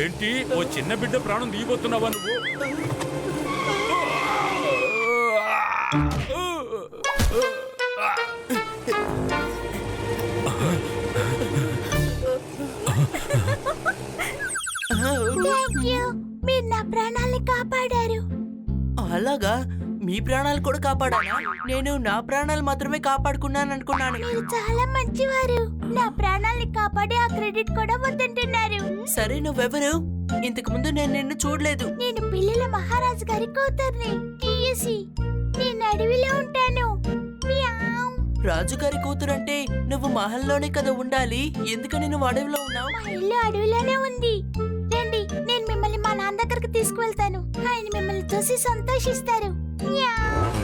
ఏంటి ఓ చిన్న బిడ్డ ప్రాణం తీయబోతున్నావా నువ్వు? మీరు నా ప్రాణాల్ని కాపాడారు. అలాగా? మీ ప్రాణాలు కూడా కాపాడానా? నేను నా ప్రాణాలు మాత్రమే కాపాడుకున్నాను అనుకున్నాను. మీరు చాలా మంచివారు. నా ప్రాణాల్ని కాపాడి ఆ క్రెడిట్ కూడా వద్దంటున్నారు. సరే, నువ్వెవరు? ఇంతకు ముందు నేను నిన్ను చూడలేదు. నేను పిల్లల మహారాజు గారి కూతుర్ని. నేను అడవిలో ఉంటాను. మియావ్. రాజుగారి కూతురంటే నువ్వు మహల్లోనే కదా ఉండాలి. ఎందుకని నువ్వు అడవిలో ఉన్నావు? మా ఇల్లు అడవిలోనే ఉంది. రండి, నేను మిమ్మల్ని మా నాన్న దగ్గరికి తీసుకువెళ్తాను. ఆయన మిమ్మల్ని చూసి సంతోషిస్తారు. మియావ్.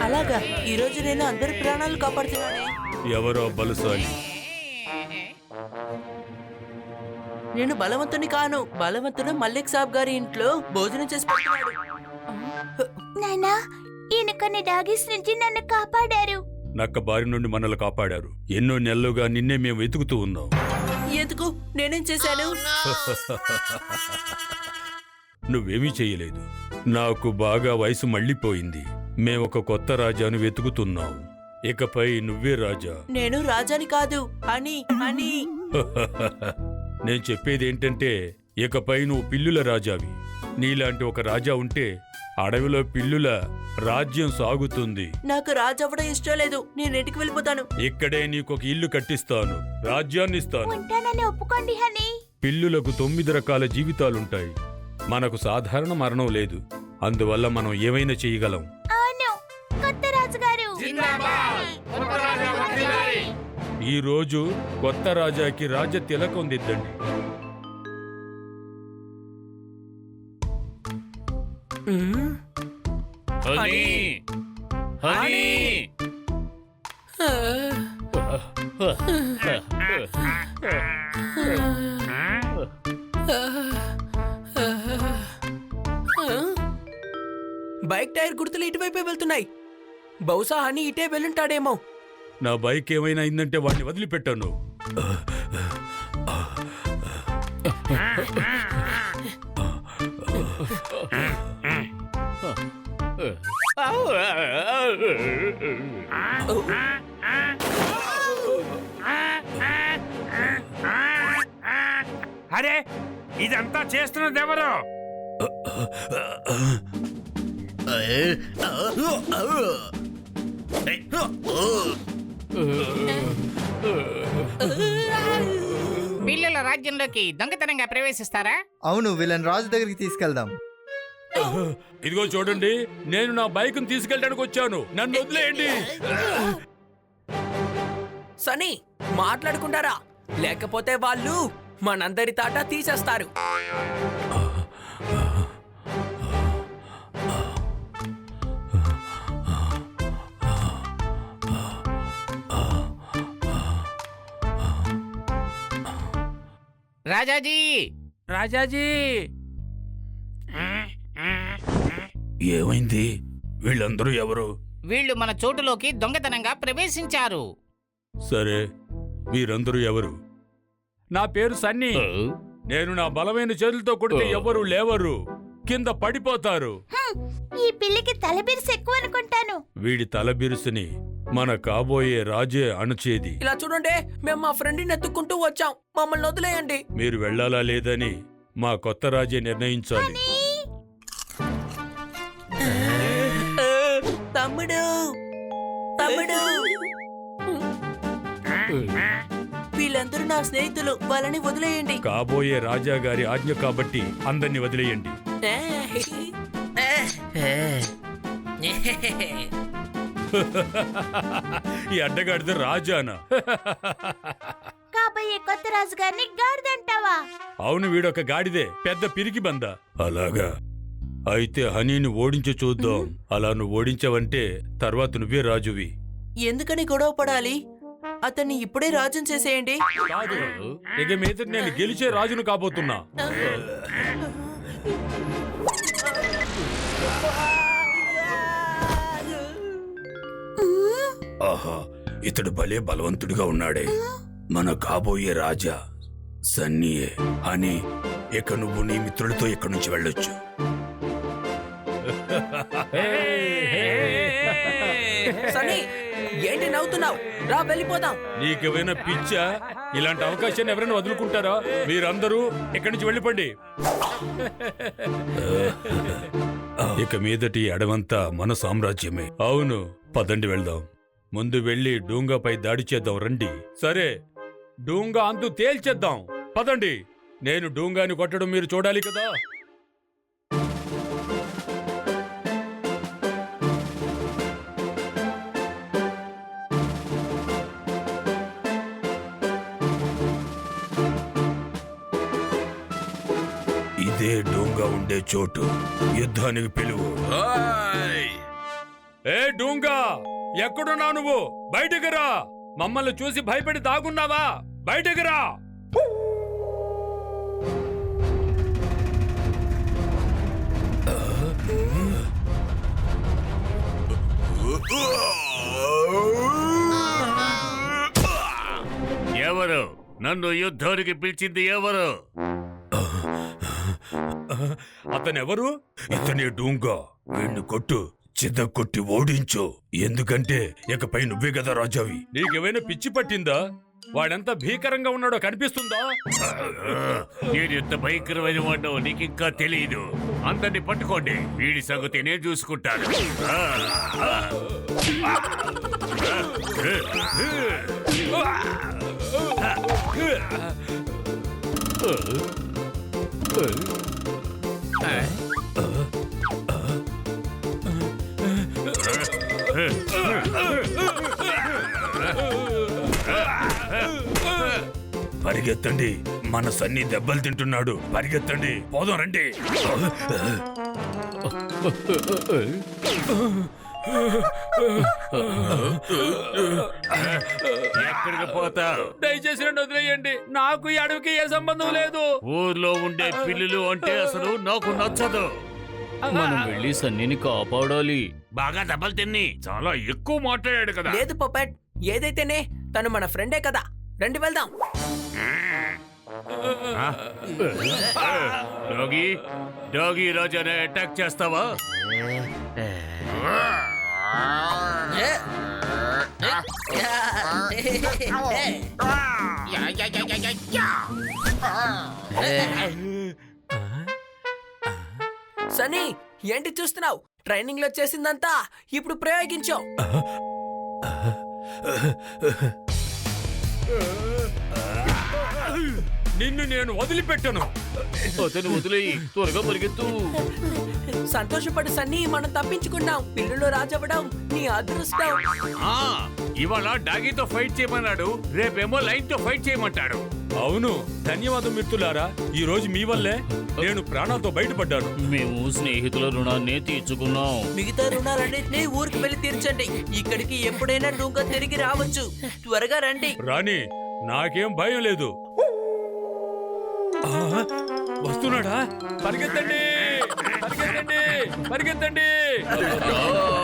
అలాగా? ఈ రోజు నేను అందరి ప్రాణాలు కాపాడుతున్నానే. ఎవరో బలుసాలి. నేను బలవంతుని కాను. బలవంతుడు మల్లిక్ సాబ్ గారి ఇంట్లో భోజనం చేసి పెడుతున్నాడు. నానా, ఈయన కొన్ని డాగీస్ నుంచి నన్ను కాపాడారు. నక్క బారి నుండి మనల్ని కాపాడారు. ఎన్నో నెలలుగా నిన్నే మేము వెతుకుతూ ఉన్నాం. ఎందుకు? నేనేం చేశాను? నువ్వేమీ చెయ్యలేదు. నాకు బాగా వయసు మళ్ళీపోయింది. మేమొక కొత్త రాజాను వెతుకుతున్నాం. ఇకపై నువ్వే రాజా. నేను రాజాని కాదు, అని అని. నేను చెప్పేదేంటంటే, ఇకపై నువ్వు పిల్లుల రాజావి. నీలాంటి ఒక రాజా ఉంటే అడవిలో పిల్లుల రాజ్యం సాగుతుంది. నాకు రాజవ్వడం ఇష్టం లేదు. నేను ఇంటికి వెళ్ళిపోతాను. ఇక్కడే నీకొక ఇల్లు కట్టిస్తాను, రాజ్యాన్ని ఇస్తాను. ఉంటానని ఒప్పుకోండి హనీ. పిల్లులకు 9 రకాల జీవితాలుంటాయి. మనకు సాధారణ మరణం లేదు. అందువల్ల మనం ఏమైనా చేయగలం. అవును, కొత్త రాజుగారు. ఈ రోజు కొత్త రాజాకి రాజ తిలకం దిద్దండి. బైక్ టైర్ గుర్తులు ఇటువైపే వెళ్తున్నాయి. బహుశా హనీ ఇటే వెళ్ళుంటాడేమో. నా బైక్ ఏమైనా అయిందంటే వాడిని వదిలిపెట్టాను. అరే, ఇదంతా చేస్తున్నది ఎవరు? పిల్లల రాజ్యంలోకి దొంగతనంగా ప్రవేశిస్తారా? అవును, వీళ్ళని రాజు దగ్గరికి తీసుకెళ్దాం. ఇదిగో చూడండి, నేను నా బైక్ తీసుకెళ్ళడానికి వచ్చాను. నన్ను వదిలేయండి. సనీ, మాట్లాడుకుంటారా? లేకపోతే వాళ్ళు మనందరి తాట తీసేస్తారు. రాజాజీ రాజాజీ ఏమైంది? వీళ్ళందరూ ఎవరు? వీళ్ళు మన చోటులోకి దొంగతనంగా ప్రవేశించారు. సరే, వీరందరూ ఎవరు? నా పేరు సన్నీ. నేను నా బలమైన చేతులతో కొడితే ఎవరు లేవరు, కింద పడిపోతారు. ఈ పిల్లికి తలబిరుసు ఎక్కువ అనుకుంటాను. వీడి తల బిరుసుని మన కాబోయే రాజే అణచేది. ఇలా చూడండి, మేము మా ఫ్రెండ్ని ఎత్తుక్కుంటూ వచ్చాం, మమ్మల్ని వదిలేయండి. మీరు వెళ్ళాలా లేదని మా కొత్త రాజే నిర్ణయించాలి. తమ్ముడు తమ్ముడు వీళ్ళందరూ నా స్నేహితులు, వాళ్ళని వదిలేయండి. కాబోయే రాజా గారి ఆజ్ఞ కాబట్టి అందరినీ వదిలేయండి. ఈ అడ్డగాడిద రాజానా? కాబోయే కొత్త రాజు గారిని గాడిదంటావా? అవును, వీడొక గాడిదే, పెద్ద పిరికి బంద. అలాగా అయితే హనీని ఓడించి చూద్దాం. అలా నువ్వు ఓడించావంటే తర్వాత నువ్వే రాజువి. ఎందుకని గొడవ పడాలి? అతన్ని ఇప్పుడే రాజుని చేసేయండి. కాదు, ఇక మీద నేను గెలిచే రాజును కాబోతున్నా. ఆహా, ఇతడు భలే బలవంతుడిగా ఉన్నాడే. మన కాబోయే రాజా సన్నీయే. అని ఇక నువ్వు నీ మిత్రులతో ఇక్కడి నుంచి వెళ్ళొచ్చు. సన్నీ, ఏంటి నవ్వుతున్నావు? రా వెళ్ళిపోదాం. నీకేమైనా పిచ్చా? ఇలాంటి అవకాశాన్ని ఎవరైనా వదులుకుంటారా? మీరందరూ ఇక్కడి నుంచి వెళ్ళిపోండి. ఇక మీదటి అడవంతా మన సామ్రాజ్యమే. అవును, పదండి వెళ్దాం. ముందు వెళ్ళి డూంగాపై దాడి చేద్దాం రండి. సరే, డూంగా అంతు తేల్చేద్దాం. పదండి. నేను డూంగాని కొట్టడం మీరు చూడాలి కదా. ఇదే డూంగా ఉండే చోటు. యుద్ధానికి పిలువు. ఏ డూంగా, ఎక్కడున్నా నువ్వు? బయటకు రా. మమ్మల్ని చూసి భయపడి దాగున్నావా? బయటకు రా. ఎవరు నన్ను యుద్ధానికి పిలిచింది? ఎవరు? అతనెవరు? ఇతనే డూంగా. వీణ్ణి కొట్టు, చిద్ద కొట్టి ఓడించు. ఎందుకంటే ఇకపై నువ్వే కదా రాజావి. నీకేమైనా పిచ్చి పట్టిందా? వాడెంత భీకరంగా ఉన్నాడో కనిపిస్తుందా? నేను ఎంత భయంకరమైన వాడో నీకింకా తెలియదు. అందరిని పట్టుకోండి, వీడి సంగతి నేను చూసుకుంటాను. పరిగెత్తండి, మన సన్ని దెబ్బలు తింటున్నాడు. పరిగెత్తండి, పోదాం రండి. ఎక్కడికి పోతావు? దయచేసి నన్ను వదిలేయండి. నాకు ఈ అడవికి ఏ సంబంధం లేదు. ఊర్లో ఉండే పిల్లులు అంటే అసలు నాకు నచ్చదు. మనం వెళ్ళి సన్నీని కాపాడాలి. బాగా దెబ్బలు తిని చాలా ఎక్కువ మాట్లాడాడు కదా. లేదు పపెట్, ఏదైతేనే తను మన ఫ్రెండే కదా. రండి వెళ్దాం. డాగీ, డాగీ రాజానే అటాక్ చేస్తావా? సనీ, ఏంటి చూస్తున్నావు? ట్రైనింగ్ లో చేసిందంతా ఇప్పుడు ప్రయోగించావు. నిన్ను నేను వదిలిపెట్టను. అతను వదిలేయి, త్వరగా పరిగెత్తు. సంతోషపడు సన్నీ, మనం తప్పించుకున్నాం. పిల్లులో రాజవ్వడం నీ అదృష్టం. ఆ, ఇవాళ డాగీతో ఫైట్ చేయమన్నాడు, రేపేమో లైన్ తో ఫైట్ చేయమంటాడు. అవును, ధన్యవాదం మిత్రులారా. ఈ రోజు మీ వల్లే నేను ప్రాణాలతో బయటపడ్డాను. మేము స్నేహితుల రుణాన్ని తీర్చుకున్నాం. మిగతా రుణాలన్నింటినీ ఊరికి వెళ్ళి తీర్చండి. ఇక్కడికి ఎప్పుడైనా డూంగా తిరిగి రావచ్చు. త్వరగా రండి. రాణి, నాకేం భయం లేదు. వస్తున్నాడా? పరిగెత్తండి పరిగెత్తండి పరిగెత్తండి! ఆ!